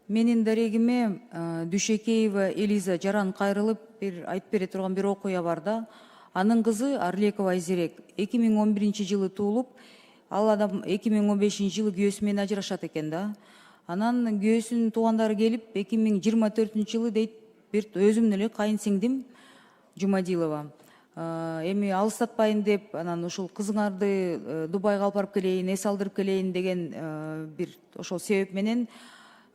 Менин дарегиме Дүйшекеева Элиза жаран кайрылып бир айтып бере турган бир окуя бар да. Анын кызы Арлекова Айзерек 2011-жылы туулуп, ал адам 2015-жылы күйөөсү менен ажырашат экен да. Анан күйөөсүнүн туугандары келип 2024-жылы дейт бир өзүмдүн эле кайын сиңдим Жумадилова. Эми алыстатпайын деп, анан ушул кызыңарды Дубайга алып барып келейин, эс алдырып келейин деген бир ошол себеп менен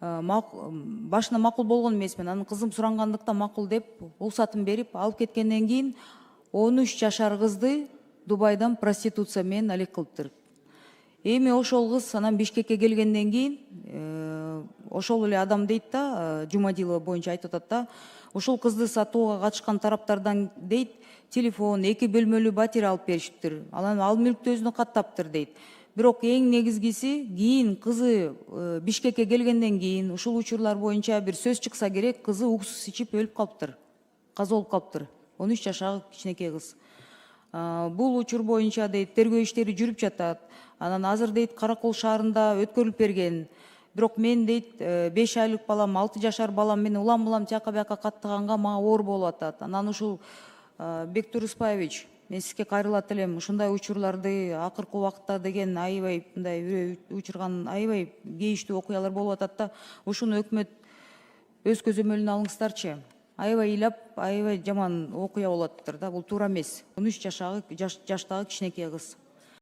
башына макул болгон эмесмин. Анын кызым сурангандыктан макул деп уруксатын берип алып кеткенден кийин 13 жашар кызды Дубайдан проституция менен алек кылыптыр. Эми ошол кыз анан Бишкекке келгенден кийин ошол эле адам дейт да, Жумадилова боюнча айтып атат да, ушул кызды сатууга катышкан тараптардан дейт, телефон, 2 бөлмөлүү батир алып беришиптир. Ал мүлктү өзүнө каттаптыр дейт. Бирок эң негизгиси, кийин кызы Бишкекке келгенден кийин ушул учурлар боюнча бир сөз чыкса керек, кызы уксус ичип өлүп калыптыр. Каза болуп калыптыр. 13 жашар кичинекей кыз. Бул учур боюнча дейт тергөө иштери жүрүп жатат. Анан азыр дейт Каракол шаарында өткөрүлүп берген. Бирок мен дейт 5 айлык балам, 6 жашар балам менен улам тияка бияка каттаганга мага оор болуп атат. Анан ушул Бектур Успаевич, мен сизге кайрылат элем. Ушундай учурларды акыркы убакытта деген аябай мындай үрөй учурган аябай кейиштүү окуялар болуп атат да. Ушуну өкмөт өз көзөмөлүнө алыңыздарчы. Аябай ыйлап, аябай жаман окуя болуп атыптыр да. Бул туура эмес. 13 жаштагы кичинекей кыз.